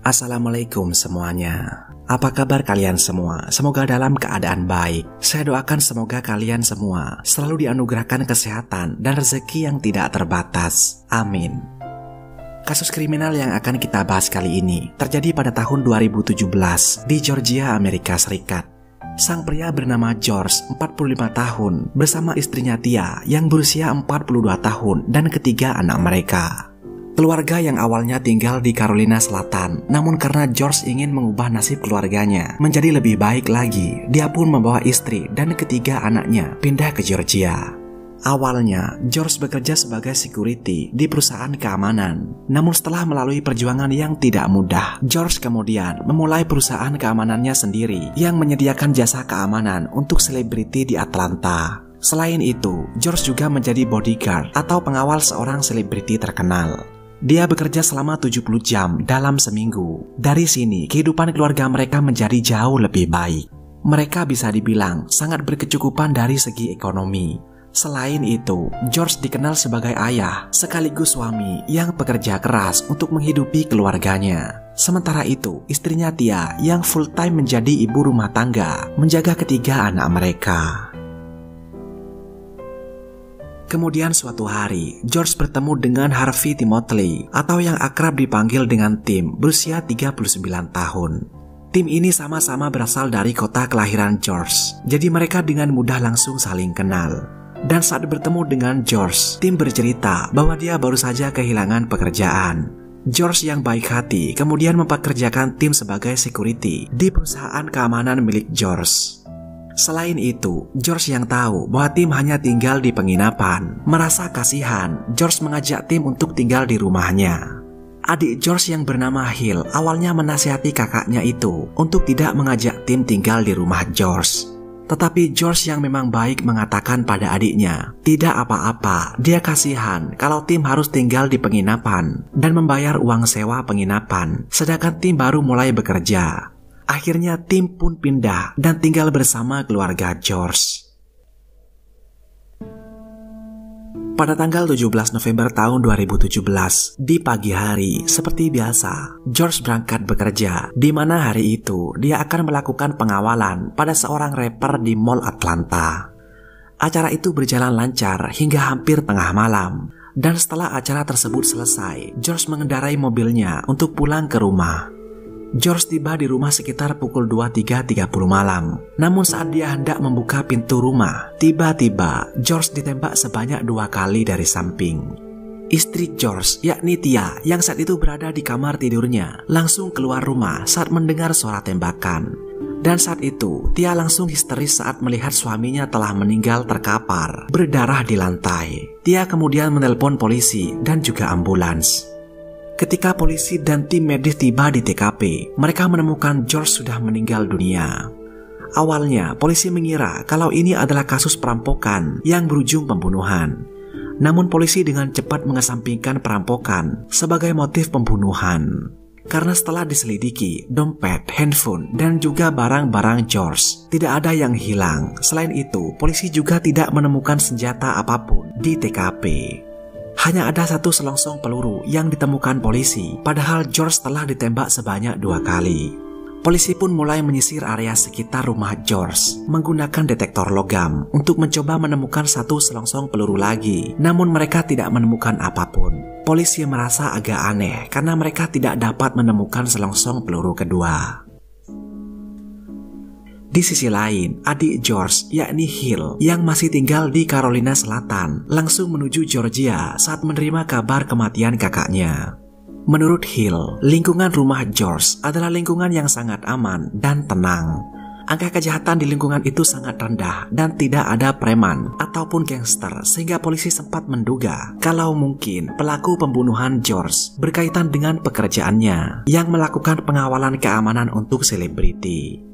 Assalamualaikum semuanya. Apa kabar kalian semua? Semoga dalam keadaan baik. Saya doakan semoga kalian semua selalu dianugerahkan kesehatan dan rezeki yang tidak terbatas. Amin. Kasus kriminal yang akan kita bahas kali ini terjadi pada tahun 2017 di Georgia, Amerika Serikat. Sang pria bernama George, 45 tahun, bersama istrinya Tia yang berusia 42 tahun dan ketiga anak mereka. Keluarga yang awalnya tinggal di Carolina Selatan, namun karena George ingin mengubah nasib keluarganya menjadi lebih baik lagi, dia pun membawa istri dan ketiga anaknya pindah ke Georgia. Awalnya, George bekerja sebagai security di perusahaan keamanan. Namun setelah melalui perjuangan yang tidak mudah, George kemudian memulai perusahaan keamanannya sendiri yang menyediakan jasa keamanan untuk selebriti di Atlanta. Selain itu, George juga menjadi bodyguard atau pengawal seorang selebriti terkenal. Dia bekerja selama 70 jam dalam seminggu. Dari sini, kehidupan keluarga mereka menjadi jauh lebih baik. Mereka bisa dibilang sangat berkecukupan dari segi ekonomi. Selain itu, George dikenal sebagai ayah sekaligus suami yang bekerja keras untuk menghidupi keluarganya. Sementara itu, istrinya Tia yang full time menjadi ibu rumah tangga, menjaga ketiga anak mereka. Kemudian suatu hari, George bertemu dengan Harvey Timothy atau yang akrab dipanggil dengan Tim, berusia 39 tahun. Tim ini sama-sama berasal dari kota kelahiran George, jadi mereka dengan mudah langsung saling kenal. Dan saat bertemu dengan George, Tim bercerita bahwa dia baru saja kehilangan pekerjaan. George yang baik hati kemudian mempekerjakan Tim sebagai security di perusahaan keamanan milik George. Selain itu, George yang tahu bahwa Tim hanya tinggal di penginapan, merasa kasihan, George mengajak Tim untuk tinggal di rumahnya. Adik George yang bernama Hill awalnya menasihati kakaknya itu untuk tidak mengajak Tim tinggal di rumah George. Tetapi George yang memang baik mengatakan pada adiknya, tidak apa-apa, dia kasihan kalau Tim harus tinggal di penginapan dan membayar uang sewa penginapan, sedangkan Tim baru mulai bekerja. Akhirnya Tim pun pindah dan tinggal bersama keluarga George. Pada tanggal 17 November tahun 2017, di pagi hari, seperti biasa, George berangkat bekerja, di mana hari itu dia akan melakukan pengawalan pada seorang rapper di Mall Atlanta. Acara itu berjalan lancar hingga hampir tengah malam, dan setelah acara tersebut selesai, George mengendarai mobilnya untuk pulang ke rumah. George tiba di rumah sekitar pukul 23.30 malam. Namun saat dia hendak membuka pintu rumah, tiba-tiba George ditembak sebanyak 2 kali dari samping. Istri George, yakni Tia, yang saat itu berada di kamar tidurnya, langsung keluar rumah saat mendengar suara tembakan. Dan saat itu, Tia langsung histeris saat melihat suaminya telah meninggal terkapar, berdarah di lantai. Tia kemudian menelpon polisi dan juga ambulans. Ketika polisi dan tim medis tiba di TKP, mereka menemukan George sudah meninggal dunia. Awalnya, polisi mengira kalau ini adalah kasus perampokan yang berujung pembunuhan. Namun polisi dengan cepat mengesampingkan perampokan sebagai motif pembunuhan. Karena setelah diselidiki, dompet, handphone, dan juga barang-barang George tidak ada yang hilang. Selain itu, polisi juga tidak menemukan senjata apapun di TKP. Hanya ada satu selongsong peluru yang ditemukan polisi, padahal George telah ditembak sebanyak 2 kali. Polisi pun mulai menyisir area sekitar rumah George menggunakan detektor logam untuk mencoba menemukan satu selongsong peluru lagi, namun mereka tidak menemukan apapun. Polisi merasa agak aneh karena mereka tidak dapat menemukan selongsong peluru kedua. Di sisi lain, adik George, yakni Hill, yang masih tinggal di Carolina Selatan, langsung menuju Georgia saat menerima kabar kematian kakaknya. Menurut Hill, lingkungan rumah George adalah lingkungan yang sangat aman dan tenang. Angka kejahatan di lingkungan itu sangat rendah dan tidak ada preman ataupun gangster, sehingga polisi sempat menduga kalau mungkin pelaku pembunuhan George berkaitan dengan pekerjaannya yang melakukan pengawalan keamanan untuk selebriti.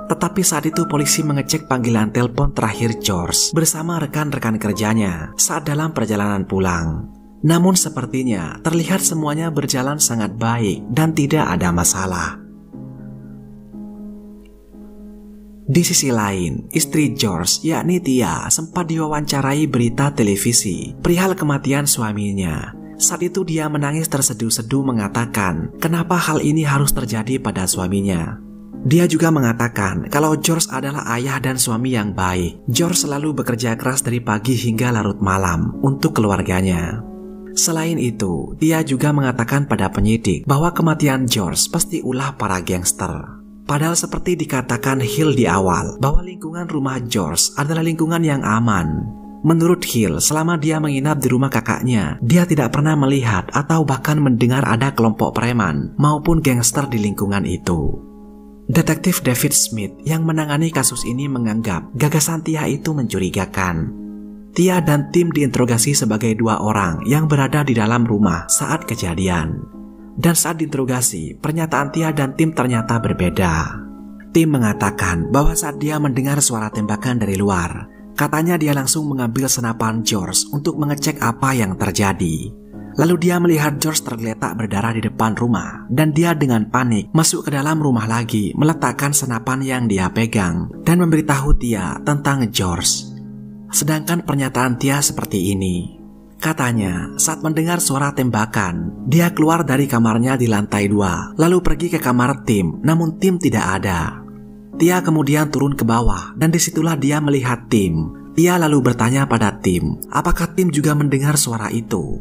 Tetapi saat itu polisi mengecek panggilan telepon terakhir George bersama rekan-rekan kerjanya saat dalam perjalanan pulang. Namun sepertinya terlihat semuanya berjalan sangat baik dan tidak ada masalah. Di sisi lain, istri George, yakni Tia, sempat diwawancarai berita televisi perihal kematian suaminya. Saat itu dia menangis terseduh-seduh mengatakan kenapa hal ini harus terjadi pada suaminya. Dia juga mengatakan kalau George adalah ayah dan suami yang baik. George selalu bekerja keras dari pagi hingga larut malam untuk keluarganya. Selain itu, dia juga mengatakan pada penyidik bahwa kematian George pasti ulah para gangster. Padahal seperti dikatakan Hill di awal, bahwa lingkungan rumah George adalah lingkungan yang aman. Menurut Hill, selama dia menginap di rumah kakaknya, dia tidak pernah melihat atau bahkan mendengar ada kelompok preman maupun gangster di lingkungan itu. Detektif David Smith yang menangani kasus ini menganggap gagasan Tia itu mencurigakan. Tia dan Tim diinterogasi sebagai dua orang yang berada di dalam rumah saat kejadian. Dan saat diinterogasi, pernyataan Tia dan Tim ternyata berbeda. Tim mengatakan bahwa saat dia mendengar suara tembakan dari luar, katanya dia langsung mengambil senapan George untuk mengecek apa yang terjadi. Lalu dia melihat George tergeletak berdarah di depan rumah dan dia dengan panik masuk ke dalam rumah lagi meletakkan senapan yang dia pegang dan memberitahu Tia tentang George. Sedangkan pernyataan Tia seperti ini. Katanya saat mendengar suara tembakan, dia keluar dari kamarnya di lantai 2 lalu pergi ke kamar Tim, namun Tim tidak ada. Tia kemudian turun ke bawah dan disitulah dia melihat Tim. Tia lalu bertanya pada Tim, apakah Tim juga mendengar suara itu?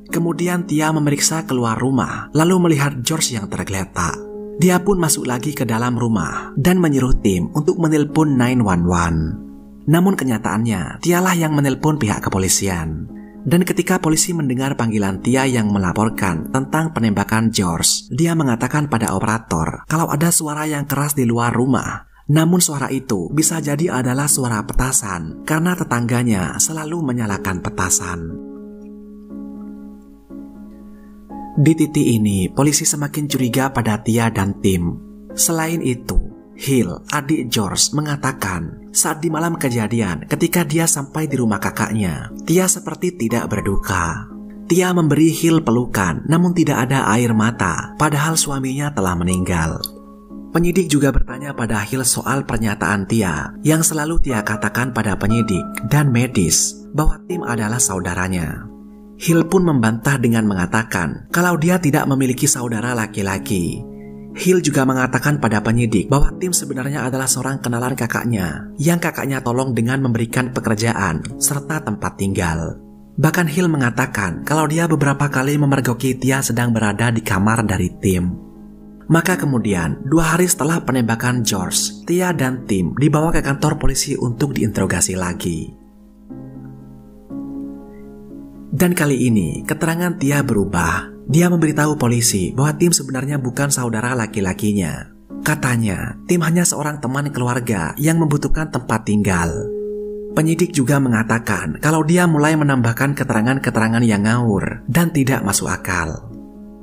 Kemudian Tia memeriksa keluar rumah, lalu melihat George yang tergeletak. Dia pun masuk lagi ke dalam rumah dan menyuruh Tim untuk menelpon 911. Namun kenyataannya, Tialah yang menelpon pihak kepolisian. Dan ketika polisi mendengar panggilan Tia yang melaporkan tentang penembakan George, dia mengatakan pada operator kalau ada suara yang keras di luar rumah. Namun suara itu bisa jadi adalah suara petasan karena tetangganya selalu menyalakan petasan. Di titik ini, polisi semakin curiga pada Tia dan Tim. Selain itu, Hill, adik George, mengatakan saat di malam kejadian ketika dia sampai di rumah kakaknya, Tia seperti tidak berduka. Tia memberi Hill pelukan namun tidak ada air mata, padahal suaminya telah meninggal. Penyidik juga bertanya pada Hill soal pernyataan Tia yang selalu Tia katakan pada penyidik dan medis bahwa Tim adalah saudaranya. Hill pun membantah dengan mengatakan kalau dia tidak memiliki saudara laki-laki. Hill juga mengatakan pada penyidik bahwa Tim sebenarnya adalah seorang kenalan kakaknya yang kakaknya tolong dengan memberikan pekerjaan serta tempat tinggal. Bahkan Hill mengatakan kalau dia beberapa kali memergoki Tia sedang berada di kamar dari Tim. Maka kemudian 2 hari setelah penembakan George, Tia dan Tim dibawa ke kantor polisi untuk diinterogasi lagi. Dan kali ini, keterangan Tia berubah. Dia memberitahu polisi bahwa Tim sebenarnya bukan saudara laki-lakinya. Katanya, Tim hanya seorang teman keluarga yang membutuhkan tempat tinggal. Penyidik juga mengatakan kalau dia mulai menambahkan keterangan-keterangan yang ngawur dan tidak masuk akal.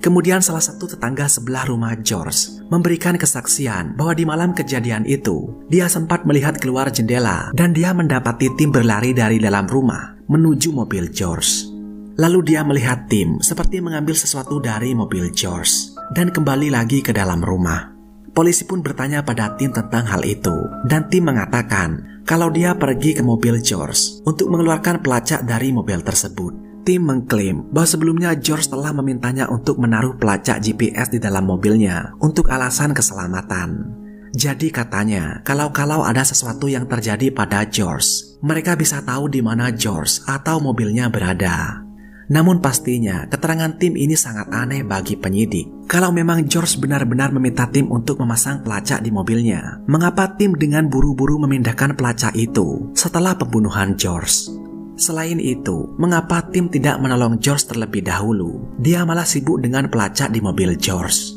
Kemudian salah satu tetangga sebelah rumah George memberikan kesaksian bahwa di malam kejadian itu, dia sempat melihat keluar jendela dan dia mendapati Tim berlari dari dalam rumah menuju mobil George. Lalu dia melihat Tim seperti mengambil sesuatu dari mobil George dan kembali lagi ke dalam rumah. Polisi pun bertanya pada Tim tentang hal itu dan Tim mengatakan kalau dia pergi ke mobil George untuk mengeluarkan pelacak dari mobil tersebut. Tim mengklaim bahwa sebelumnya George telah memintanya untuk menaruh pelacak GPS di dalam mobilnya untuk alasan keselamatan. Jadi katanya kalau ada sesuatu yang terjadi pada George, mereka bisa tahu di mana George atau mobilnya berada. Namun pastinya keterangan Tim ini sangat aneh bagi penyidik. Kalau memang George benar-benar meminta Tim untuk memasang pelacak di mobilnya, mengapa Tim dengan buru-buru memindahkan pelacak itu setelah pembunuhan George? Selain itu, mengapa Tim tidak menolong George terlebih dahulu? Dia malah sibuk dengan pelacak di mobil George.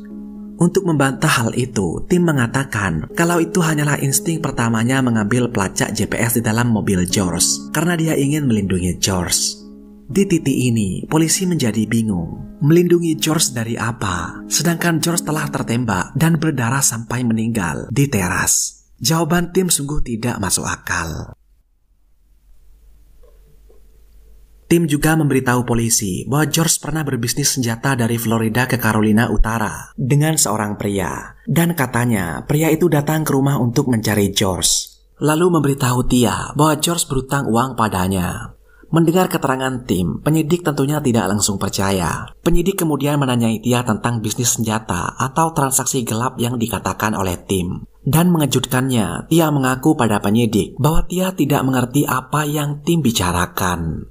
Untuk membantah hal itu, Tim mengatakan kalau itu hanyalah insting pertamanya mengambil pelacak GPS di dalam mobil George karena dia ingin melindungi George. Di titik ini, polisi menjadi bingung. Melindungi George dari apa? Sedangkan George telah tertembak dan berdarah sampai meninggal di teras. Jawaban Tim sungguh tidak masuk akal. Tim juga memberitahu polisi bahwa George pernah berbisnis senjata dari Florida ke Carolina Utara dengan seorang pria. Dan katanya, pria itu datang ke rumah untuk mencari George. Lalu memberitahu Tia bahwa George berutang uang padanya. Mendengar keterangan Tim, penyidik tentunya tidak langsung percaya. Penyidik kemudian menanyai Tia tentang bisnis senjata atau transaksi gelap yang dikatakan oleh Tim. Dan mengejutkannya, Tia mengaku pada penyidik bahwa Tia tidak mengerti apa yang Tim bicarakan.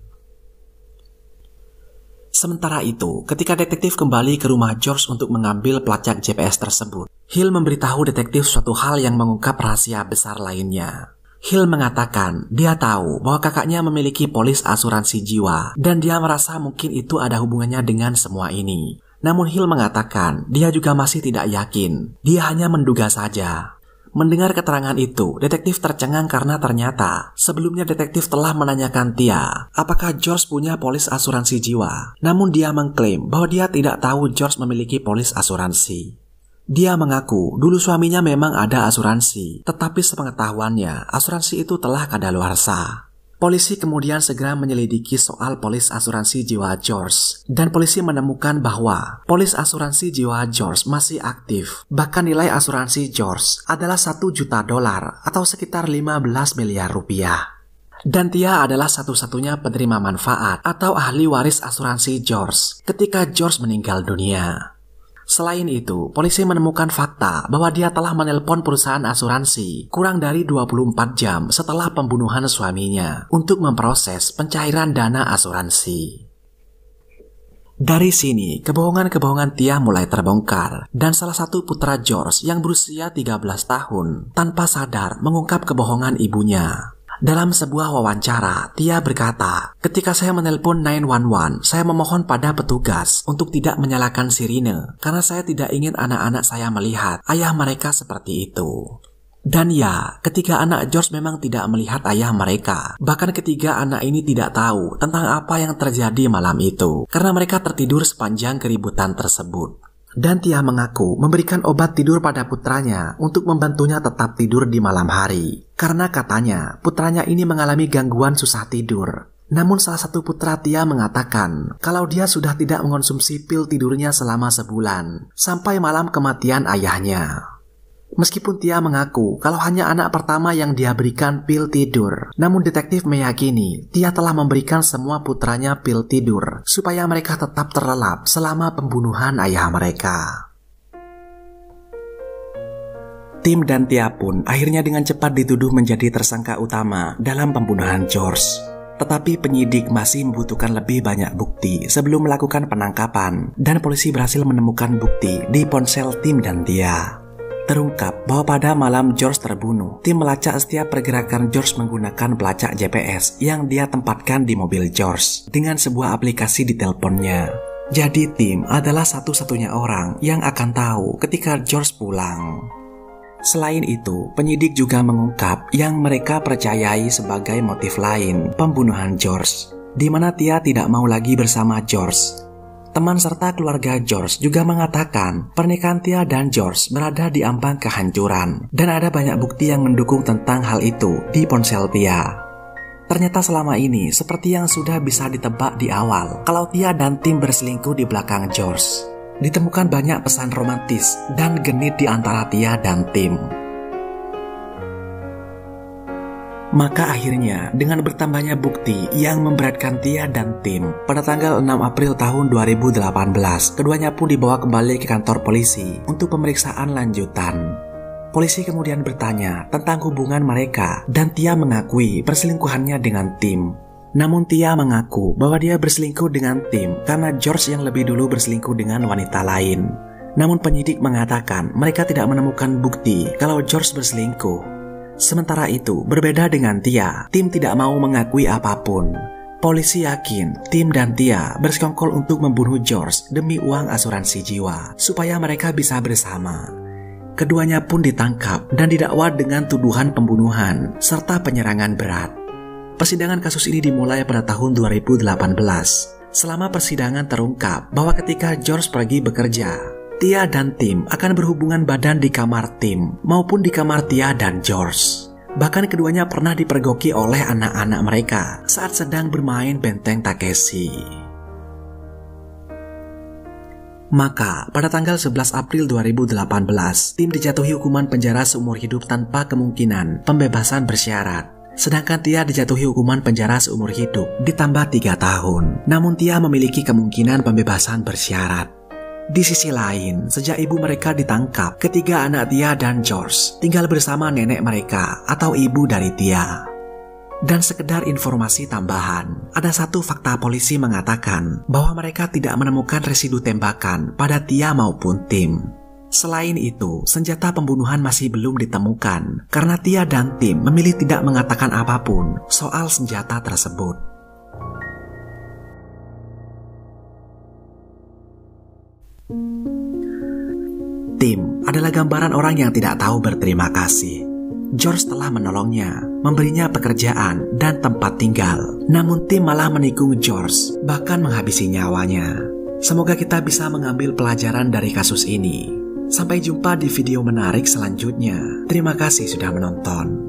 Sementara itu, ketika detektif kembali ke rumah George untuk mengambil pelacak GPS tersebut, Hill memberitahu detektif suatu hal yang mengungkap rahasia besar lainnya. Hill mengatakan dia tahu bahwa kakaknya memiliki polis asuransi jiwa dan dia merasa mungkin itu ada hubungannya dengan semua ini. Namun Hill mengatakan dia juga masih tidak yakin, dia hanya menduga saja. Mendengar keterangan itu, detektif tercengang karena ternyata sebelumnya detektif telah menanyakan Tia apakah George punya polis asuransi jiwa. Namun dia mengklaim bahwa dia tidak tahu George memiliki polis asuransi. Dia mengaku dulu suaminya memang ada asuransi, tetapi sepengetahuannya asuransi itu telah kadaluarsa. Polisi kemudian segera menyelidiki soal polis asuransi jiwa George, dan polisi menemukan bahwa polis asuransi jiwa George masih aktif. Bahkan nilai asuransi George adalah $1 juta atau sekitar 15 miliar rupiah. Dan Tia adalah satu-satunya penerima manfaat atau ahli waris asuransi George ketika George meninggal dunia. Selain itu, polisi menemukan fakta bahwa dia telah menelpon perusahaan asuransi kurang dari 24 jam setelah pembunuhan suaminya untuk memproses pencairan dana asuransi. Dari sini, kebohongan-kebohongan Tia mulai terbongkar dan salah satu putra George yang berusia 13 tahun tanpa sadar mengungkap kebohongan ibunya. Dalam sebuah wawancara, Tia berkata, "Ketika saya menelpon 911, saya memohon pada petugas untuk tidak menyalakan sirine karena saya tidak ingin anak-anak saya melihat ayah mereka seperti itu." Dan ya, ketiga anak George memang tidak melihat ayah mereka. Bahkan ketiga anak ini tidak tahu tentang apa yang terjadi malam itu karena mereka tertidur sepanjang keributan tersebut. Dan Tia mengaku memberikan obat tidur pada putranya untuk membantunya tetap tidur di malam hari. Karena katanya putranya ini mengalami gangguan susah tidur. Namun salah satu putra Tia mengatakan kalau dia sudah tidak mengonsumsi pil tidurnya selama sebulan, sampai malam kematian ayahnya. Meskipun Tia mengaku kalau hanya anak pertama yang dia berikan pil tidur, namun detektif meyakini Tia telah memberikan semua putranya pil tidur supaya mereka tetap terlelap selama pembunuhan ayah mereka. Tim dan Tia pun akhirnya dengan cepat dituduh menjadi tersangka utama dalam pembunuhan George. Tetapi penyidik masih membutuhkan lebih banyak bukti sebelum melakukan penangkapan, dan polisi berhasil menemukan bukti di ponsel Tim dan Tia. Terungkap bahwa pada malam George terbunuh, Tim melacak setiap pergerakan George menggunakan pelacak GPS yang dia tempatkan di mobil George dengan sebuah aplikasi di teleponnya. Jadi Tim adalah satu-satunya orang yang akan tahu ketika George pulang. Selain itu, penyidik juga mengungkap yang mereka percayai sebagai motif lain pembunuhan George, di mana Tia tidak mau lagi bersama George. Teman serta keluarga George juga mengatakan pernikahan Tia dan George berada di ambang kehancuran, dan ada banyak bukti yang mendukung tentang hal itu di ponsel Tia. Ternyata selama ini, seperti yang sudah bisa ditebak di awal, kalau Tia dan Tim berselingkuh di belakang George. Ditemukan banyak pesan romantis dan genit di antara Tia dan Tim. Maka akhirnya, dengan bertambahnya bukti yang memberatkan Tia dan Tim, pada tanggal 6 April tahun 2018, keduanya pun dibawa kembali ke kantor polisi untuk pemeriksaan lanjutan. Polisi kemudian bertanya tentang hubungan mereka, dan Tia mengakui perselingkuhannya dengan Tim. Namun Tia mengaku bahwa dia berselingkuh dengan Tim karena George yang lebih dulu berselingkuh dengan wanita lain. Namun penyidik mengatakan mereka tidak menemukan bukti kalau George berselingkuh. Sementara itu, berbeda dengan Tia, Tim tidak mau mengakui apapun. Polisi yakin Tim dan Tia bersekongkol untuk membunuh George demi uang asuransi jiwa, supaya mereka bisa bersama. Keduanya pun ditangkap dan didakwa dengan tuduhan pembunuhan serta penyerangan berat. Persidangan kasus ini dimulai pada tahun 2018. Selama persidangan terungkap bahwa ketika George pergi bekerja, Tia dan Tim akan berhubungan badan di kamar Tim maupun di kamar Tia dan George. Bahkan keduanya pernah dipergoki oleh anak-anak mereka saat sedang bermain benteng Takeshi. Maka pada tanggal 11 April 2018, Tim dijatuhi hukuman penjara seumur hidup tanpa kemungkinan pembebasan bersyarat. Sedangkan Tia dijatuhi hukuman penjara seumur hidup ditambah 3 tahun. Namun Tia memiliki kemungkinan pembebasan bersyarat. Di sisi lain, sejak ibu mereka ditangkap, ketiga anak Tia dan George tinggal bersama nenek mereka atau ibu dari Tia. Dan sekedar informasi tambahan, ada satu fakta polisi mengatakan bahwa mereka tidak menemukan residu tembakan pada Tia maupun Tim. Selain itu, senjata pembunuhan masih belum ditemukan karena Tia dan Tim memilih tidak mengatakan apapun soal senjata tersebut. Tim adalah gambaran orang yang tidak tahu berterima kasih. George telah menolongnya, memberinya pekerjaan dan tempat tinggal. Namun Tim malah menikung George, bahkan menghabisi nyawanya. Semoga kita bisa mengambil pelajaran dari kasus ini. Sampai jumpa di video menarik selanjutnya. Terima kasih sudah menonton.